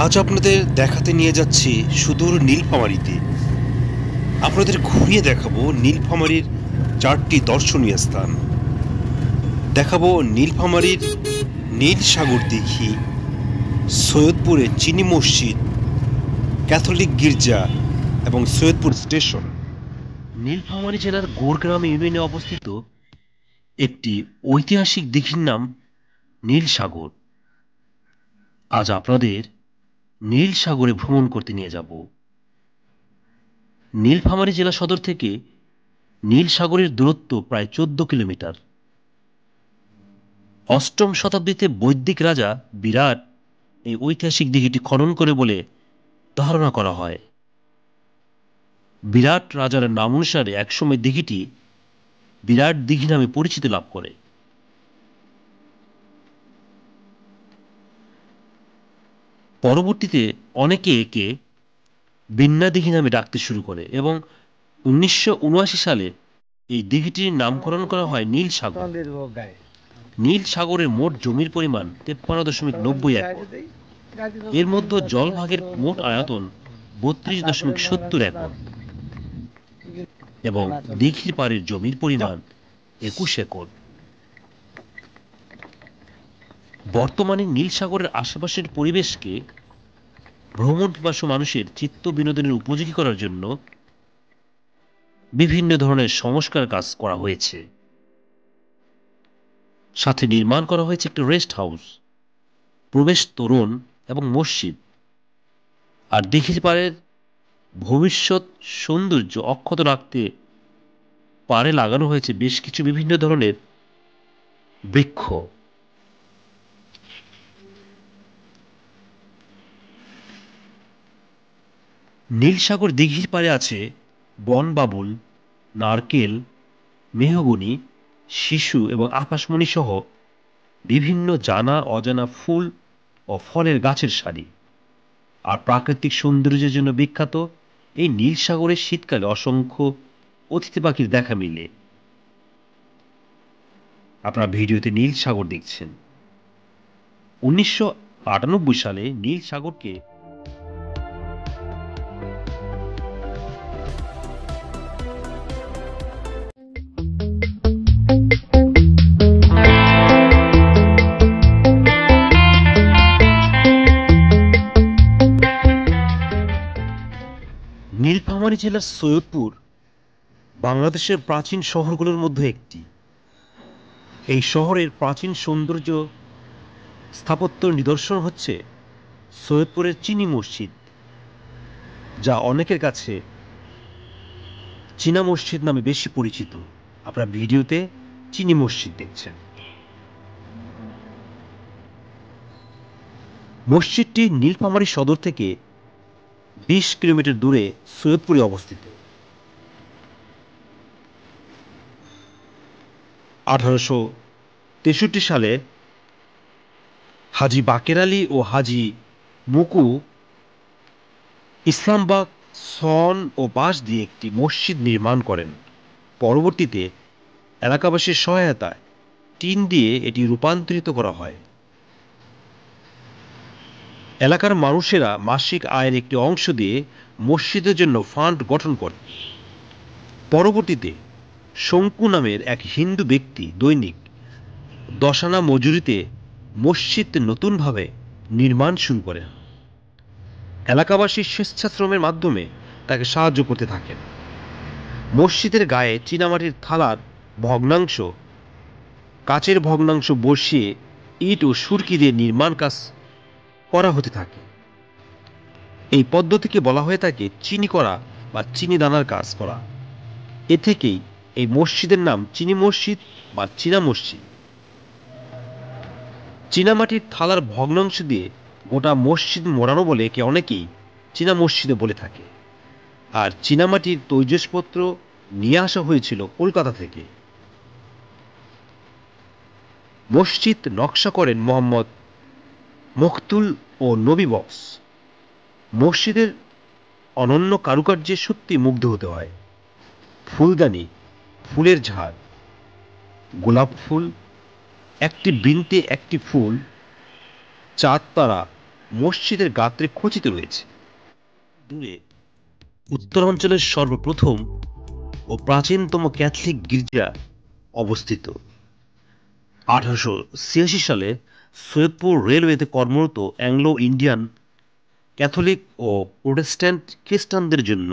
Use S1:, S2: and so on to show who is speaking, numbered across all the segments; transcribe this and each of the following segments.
S1: আজ আপনাদের দেখাতে নিয়ে যাচ্ছি সুদূর নীলফামারীতে। আপনাদের ঘুরিয়ে দেখাবো নীলফামারীর 4টি দর্শনীয় স্থান। দেখাবো নীলফামারীর নীল সাগর দিঘি, সৈয়দপুরের চিনি মসজিদ, ক্যাথলিক গির্জা এবং সৈয়দপুর স্টেশন। নীলফামারী জেলার গোড়গ্রাম ইউনিয়নে অবস্থিত একটি ঐতিহাসিক দিঘির নাম নীল সাগর। আজ আপনাদের নীল সাগরে ভ্রমণ করতে নিয়ে যাব। নীলফামারী জেলা সদর থেকে নীল সাগরের দূরত্ব প্রায় 14 কিলোমিটার। অষ্টম শতাব্দীতে বৈদিক রাজা বিরাট এই ঐতিহাসিক দিঘিটি খনন করে বলে ধারণা করা হয়। বিরাট রাজার নাম অনুসারে একসময় দিঘিটি বিরাট দিঘি নামে পরিচিতি লাভ করে। পরবর্তীতে অনেকে একে বিন্না দিঘি নামে ডাকতে শুরু করে এবং 1979 সালে এই দিঘিটির নামকরণ করা হয় নীল সাগর। নীল সাগরের মোট জমির পরিমাণ 53.90 একর। এর মধ্যে জলভাগের মোট আয়তন 32.70 একর এবং দিঘির পাড়ের জমির পরিমাণ 21 একর। বর্তমানে নীল সাগরের আশেপাশের পরিবেশকে ভ্রমণ পিপাসু মানুষের চিত্ত বিনোদনের উপযোগী করার জন্য বিভিন্ন ধরনের সংস্কার কাজ করা হয়েছে। সাথে নির্মাণ করা হয়েছে একটি রেস্ট হাউস, প্রবেশ তোরণ এবং মসজিদ। আর দিঘির পাড়ের ভবিষ্যৎ সৌন্দর্য অক্ষত রাখতে পাড়ে লাগানো হয়েছে বেশ কিছু বিভিন্ন ধরনের বৃক্ষ। নীলসাগর দিঘির পাড়ে আছে বনবাবুল, নারকেল, মেহগনি, শিশু এবং আকাশমণি সহ বিভিন্ন জানা অজানা ফুল ও ফলের গাছের সারি। আর প্রাকৃতিক সৌন্দর্যের জন্য বিখ্যাত এই নীল সাগরের শীতকালে অসংখ্য অতিথি পাখির দেখা মিলে। আপনারা ভিডিওতে নীল সাগর দেখছেন। 1998 সালে নীল সাগরকে নীলফামারী জেলার সৈয়দপুর বাংলাদেশের প্রাচীন শহরগুলোর মধ্যে একটি। এই শহরের প্রাচীন সৌন্দর্য স্থাপত্যের নিদর্শন হচ্ছে সৈয়দপুরের চিনি মসজিদ, যা অনেকের কাছে চীনা মসজিদ নামে বেশি পরিচিত। আপনারা ভিডিওতে চিনি মসজিদ দেখছেন। মসজিদটি নীলফামারী সদর থেকে 20 কিলোমিটার দূরে সৈয়দপুরে অবস্থিত। 1863 সালে হাজী বাকের আলী ও হাজী মুকু ইসলামবাগ সন ও বাঁশ দিয়ে একটি মসজিদ নির্মাণ করেন। পরবর্তীতে এলাকাবাসীর সহায়তায় টিন দিয়ে এটি রূপান্তরিত করা হয়। এলাকার মানুষেরা মাসিক আয়ের একটি অংশ দিয়ে মসজিদের জন্য ফান্ড গঠন করে। পরবর্তীতে শঙ্কু নামের এক হিন্দু ব্যক্তি দৈনিক 10 আনা মজুরিতে মসজিদ নতুনভাবে নির্মাণ শুরু করেন। এলাকাবাসী স্বেচ্ছাশ্রমের মাধ্যমে তাকে সাহায্য করতে থাকেন। মসজিদের গায়ে চীনামাটির থালার ভগ্নাংশ, কাচের ভগ্নাংশ বসিয়ে ইট ও সুরকি দিয়ে নির্মাণ কাজ করা হতে থাকে। এই পদ্ধতিকে বলা হয়ে থাকে চিনি করা বা চিনি দানার কাজ করা। এ থেকেই এই মসজিদের নাম চিনি মসজিদ বা চীনা মসজিদ। চীনামাটির থালার ভগ্নাংশ দিয়ে গোটা মসজিদ মোড়ানো বলে একে অনেকেই চীনা মসজিদে বলে থাকে। আর চীনামাটির তৈজসপত্র নিয়ে আসা হয়েছিল কলকাতা থেকে। মসজিদ নকশা করেন মোহাম্মদ মখতুল ও নবী বক্স। মসজিদের অনন্য কারুকার্যে সত্যি মুগ্ধ হতে হয়। ফুলদানি, ফুলের ঝাড়, গোলাপ ফুল, একটি বৃন্তে একটি ফুল, চাঁদ তারা মসজিদের গাত্রে খচিত রয়েছে। দূরে উত্তরাঞ্চলের সর্বপ্রথম ও প্রাচীনতম ক্যাথলিক গির্জা অবস্থিত। 1886 সালে সৈয়দপুর রেলওয়েতে কর্মরত অ্যাংলো ইন্ডিয়ান ক্যাথলিক ও প্রোটেস্ট্যান্ট খ্রিস্টানদের জন্য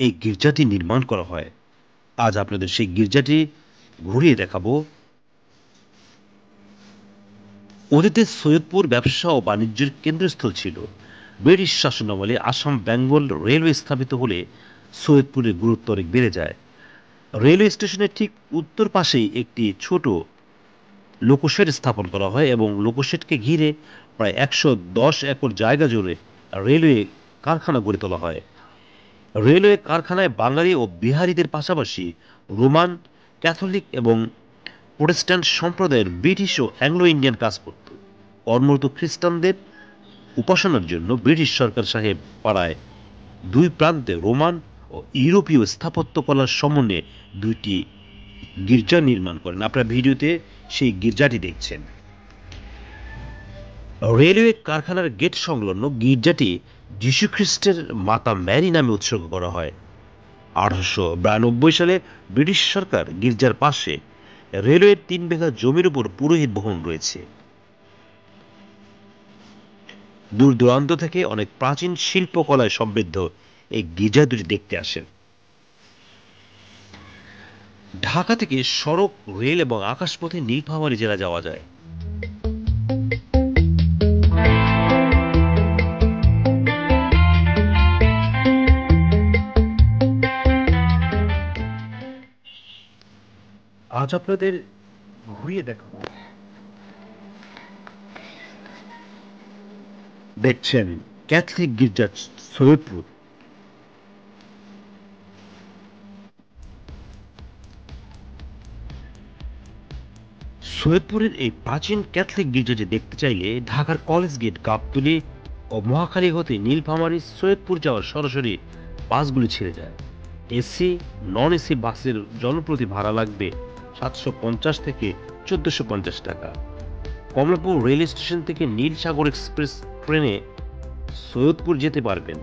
S1: এই গির্জাটি নির্মাণ করা হয়। আজ আপনাদের সেই গির্জাটি ঘুরিয়ে দেখাবো। অতীতে সৈয়দপুর ব্যবসা ও বাণিজ্যের কেন্দ্রস্থল ছিল। ব্রিটিশ শাসনামলে আসাম বেঙ্গল রেলওয়ে স্থাপিত হলে সৈয়দপুরের গুরুত্ব অনেক বেড়ে যায়। রেলওয়ে স্টেশনের ঠিক উত্তর পাশেই একটি ছোট লোকোশেড স্থাপন করা হয় এবং লোকোশেডকে ঘিরে প্রায় 110 একর জায়গা জুড়ে রেলওয়ে কারখানা গড়ে তোলা হয়। রেলওয়ে কারখানায় বাঙালি ও বিহারিদের পাশাপাশি রোমান, ক্যাথলিক এবং প্রোটেস্ট্যান্ট সম্প্রদায়ের ব্রিটিশ ও অ্যাংলো ইন্ডিয়ান কাজ করত। কর্মরত খ্রিস্টানদের উপাসনার জন্য ব্রিটিশ সরকার সাহেব পাড়ায় দুই প্রান্তে রোমান ও ইউরোপীয় স্থাপত্যকলার সমন্বয়ে দুইটি গির্জা নির্মাণ করেন। আপনারা ভিডিওতে সেই গির্জাটি দেখছেন। রেলওয়ে কারখানার গেট সংলগ্ন গির্জাটি যীশুখ্রিস্টের মাতা ম্যারি নামে উৎসর্গ করা হয়। 1892 সালে ব্রিটিশ সরকার গির্জার পাশে রেলওয়ের 3 বিঘা জমির উপর পুরোহিত ভবন রয়েছে। দূর দূরান্ত থেকে অনেক প্রাচীন শিল্পকলায় সমৃদ্ধ এই গির্জা দুটি দেখতে আসেন। ঢাকা থেকে সড়ক, রেল এবং আকাশপথে নীলফামারী জেলা যাওয়া যায়। আজ আপনাদের ঘুরিয়ে দেখাবো। দেখছেন ক্যাথলিক গির্জা সৈয়দপুর। সৈয়দপুরের এই প্রাচীন ক্যাথলিক গির্জাটি দেখতে চাইলে ঢাকার কলেজ গেট, গাবতলী ও মহাখালী হতে নীলফামারী সৈয়দপুর যাওয়ার সরাসরি বাসগুলি ছেড়ে যায়। এসি, নন এসি বাসের জনপ্রতি ভাড়া লাগবে 750 থেকে 1450 টাকা। কমলাপুর রেল স্টেশন থেকে নীলসাগর এক্সপ্রেস ট্রেনে সৈয়দপুর যেতে পারবেন।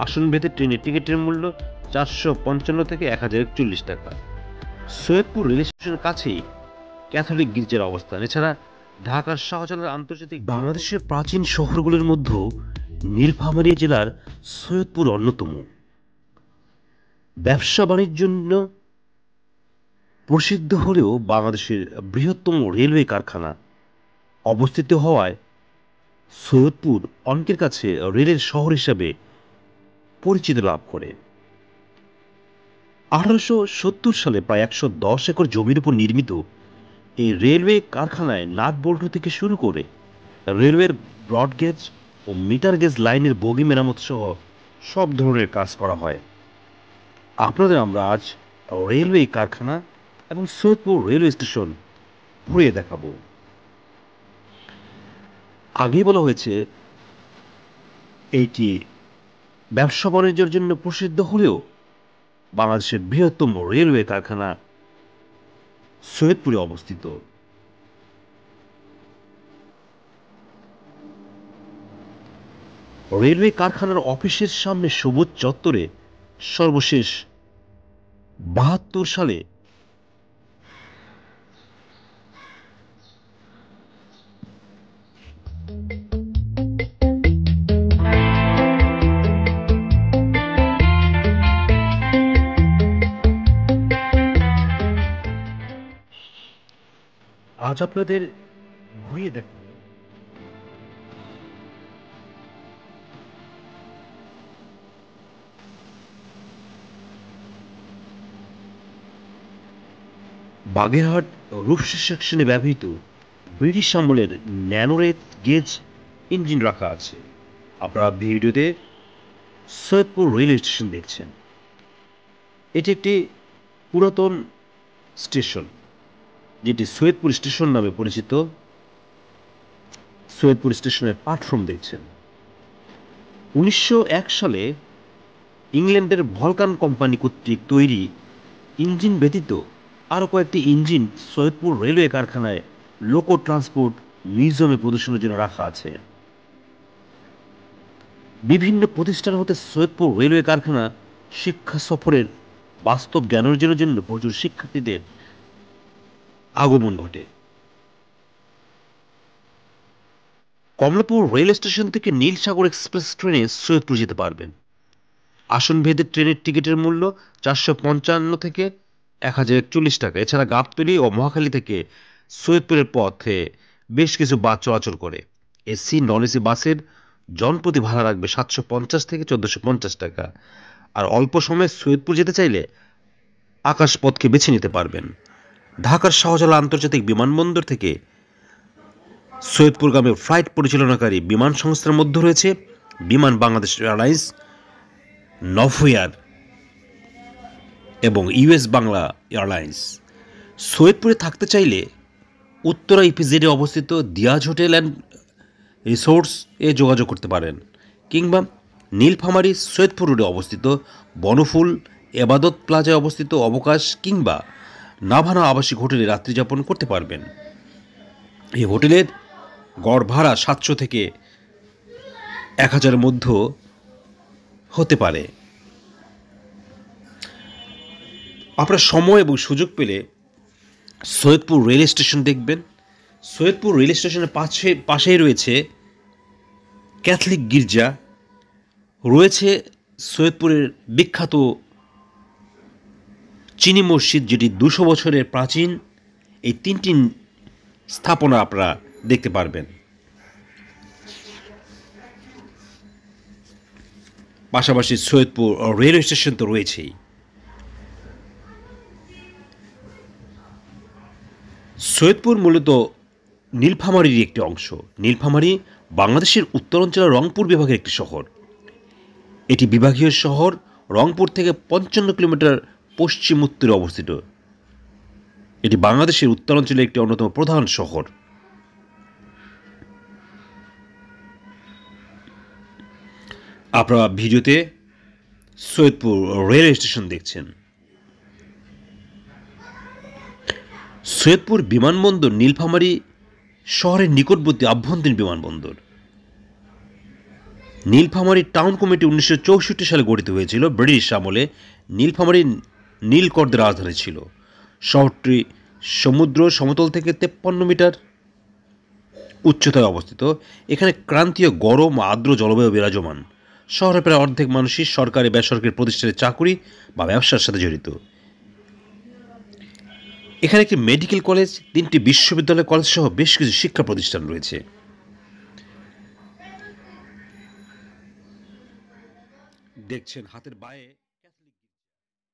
S1: আসন ভেদে ট্রেনের টিকিটের মূল্য 455 থেকে 1041 টাকা। সৈয়দপুর রেল স্টেশনের কাছেই ক্যাথলিক গির্জার অবস্থান। এছাড়া ঢাকার শাহজালাল আন্তর্জাতিক বাংলাদেশের প্রাচীন শহরগুলোর মধ্যে নীলফামারী জেলার সৈয়দপুর অন্যতম। ব্যবসা বাণিজ্যের জন্য প্রসিদ্ধ হলেও বাংলাদেশের বৃহত্তম রেলওয়ে কারখানা অবস্থিত হওয়ায় সৈয়দপুর অনেকের কাছে রেলের শহর হিসাবে পরিচিতি লাভ করে। 1870 সালে প্রায় 110 একর জমির উপর নির্মিত এই রেলওয়ে কারখানায় নাট বল্টু থেকে শুরু করে রেলওয়ের ব্রডগেজ ও মিটার গেজ লাইনের বগি মেরামত সহ সব ধরনের কাজ করা হয়। আপনাদের আমরা আজ রেলওয়ে কারখানা এবং সৈয়দপুর রেলওয়ে স্টেশন ঘুরিয়ে দেখাবো। আগেই বলা হয়েছে এইটি ব্যবসা বাণিজ্যের জন্য প্রসিদ্ধ হলেও বাংলাদেশের বৃহত্তম রেলওয়ে কারখানা সৈয়দপুরে অবস্থিত। রেলওয়ে কারখানার অফিসের সামনে সবুজ চত্বরে সর্বশেষ 72 সালে আজ আপনাদের ঘুরিয়ে দেখ বাগেরহাট রূপসা সেকশনে ব্যবহৃত ব্রিটিশ আমলের ন্যানোরেট গেজ ইঞ্জিন রাখা আছে। আপনারা ভিডিওতে সৈয়দপুর রেলওয়ে স্টেশন দেখছেন। এটি একটি পুরাতন স্টেশন যেটি সৈয়দপুর স্টেশন নামে পরিচিত। সৈয়দপুর স্টেশনের প্ল্যাটফর্ম দেখছেন। 1901 সালে ইংল্যান্ডের ভলকান কোম্পানি কর্তৃক তৈরি ইঞ্জিন ব্যতীত আরও কয়েকটি ইঞ্জিন সৈয়দপুর রেলওয়ে কারখানায় লোকো ট্রান্সপোর্ট মিউজিয়ামে প্রদর্শনের জন্য রাখা আছে। বিভিন্ন প্রতিষ্ঠান হতে সৈয়দপুর রেলওয়ে কারখানা শিক্ষা সফরের বাস্তব জ্ঞান অর্জনের জন্য প্রচুর শিক্ষার্থীদের আগমন ঘটে। কমলাপুর রেল স্টেশন থেকে নীলসাগর এক্সপ্রেস ট্রেনে সৈয়দপুর যেতে পারবেন। আসন ভেদে ট্রেনের টিকিটের মূল্য 455 থেকে 1041 টাকা। এছাড়া গাবতলী ও মহাখালী থেকে সৈয়দপুরের পথে বেশ কিছু বাস চলাচল করে। এসি নন এসি বাসের জনপ্রতি ভাড়া রাখবে 750 থেকে 1450 টাকা। আর অল্প সময়ে সৈয়দপুর যেতে চাইলে আকাশপথকে বেছে নিতে পারবেন। ঢাকার শাহজালাল আন্তর্জাতিক বিমানবন্দর থেকে সৈয়দপুরগামী ফ্লাইট পরিচালনাকারী বিমান সংস্থার মধ্যে রয়েছে বিমান বাংলাদেশ এয়ারলাইন্স, নভোএয়ার এবং ইউএস বাংলা এয়ারলাইন্স। সৈয়দপুরে থাকতে চাইলে উত্তরা ইপিজেডে অবস্থিত দিয়াজ হোটেল অ্যান্ড রিসোর্টস এ যোগাযোগ করতে পারেন, কিংবা নীলফামারী সৈয়দপুর রোডে অবস্থিত বনফুল এবাদত প্লাজায় অবস্থিত অবকাশ কিংবা নাভানা আবাসিক হোটেলে রাত্রিযাপন করতে পারবেন। এই হোটেলের গড় ভাড়া 700 থেকে 1000 মধ্যে হতে পারে। আপনার সময় এবং সুযোগ পেলে সৈয়দপুর রেল স্টেশন দেখবেন। সৈয়দপুর রেল স্টেশনের পাশেই রয়েছে ক্যাথলিক গির্জা, রয়েছে সৈয়দপুরের বিখ্যাত চিনি মসজিদ, যেটি 200 বছরের প্রাচীন। এই 3টি স্থাপনা আপনারা দেখতে পারবেন। পাশাপাশি সৈয়দপুর রেলওয়ে স্টেশন তো রয়েছেই। সৈয়দপুর মূলত নীলফামারীর একটি অংশ। নীলফামারী বাংলাদেশের উত্তরাঞ্চলের রংপুর বিভাগের একটি শহর। এটি বিভাগীয় শহর রংপুর থেকে 55 কিলোমিটার পশ্চিম উত্তরে অবস্থিত। এটি বাংলাদেশের উত্তরাঞ্চলের একটি অন্যতম প্রধান শহর। আপনারা ভিডিওতে সৈয়দপুর রেলওয়ে স্টেশন দেখছেন। সৈয়দপুর বিমানবন্দর নীলফামারী শহরের নিকটবর্তী আভ্যন্তরীণ বিমানবন্দর। নীলফামারী টাউন কমিটি 1964 সালে গঠিত হয়েছিল। ব্রিটিশ আমলে নীলফামারী নীলকরদের রাজধানী ছিল। শহরটি সমুদ্র সমতল থেকে 53 মিটার উচ্চতায় অবস্থিত। এখানে ক্রান্তীয় গরম ও আর্দ্র জলবায়ু বিরাজমান। শহরের প্রায় অর্ধেক মানুষই সরকারি বেসরকারি প্রতিষ্ঠানে চাকুরি বা ব্যবসার সাথে জড়িত। এখানে একটি মেডিকেল কলেজ, 3টি বিশ্ববিদ্যালয় কলেজ সহ বেশ কিছু শিক্ষা প্রতিষ্ঠান রয়েছে। দেখছেন হাতের বায়ে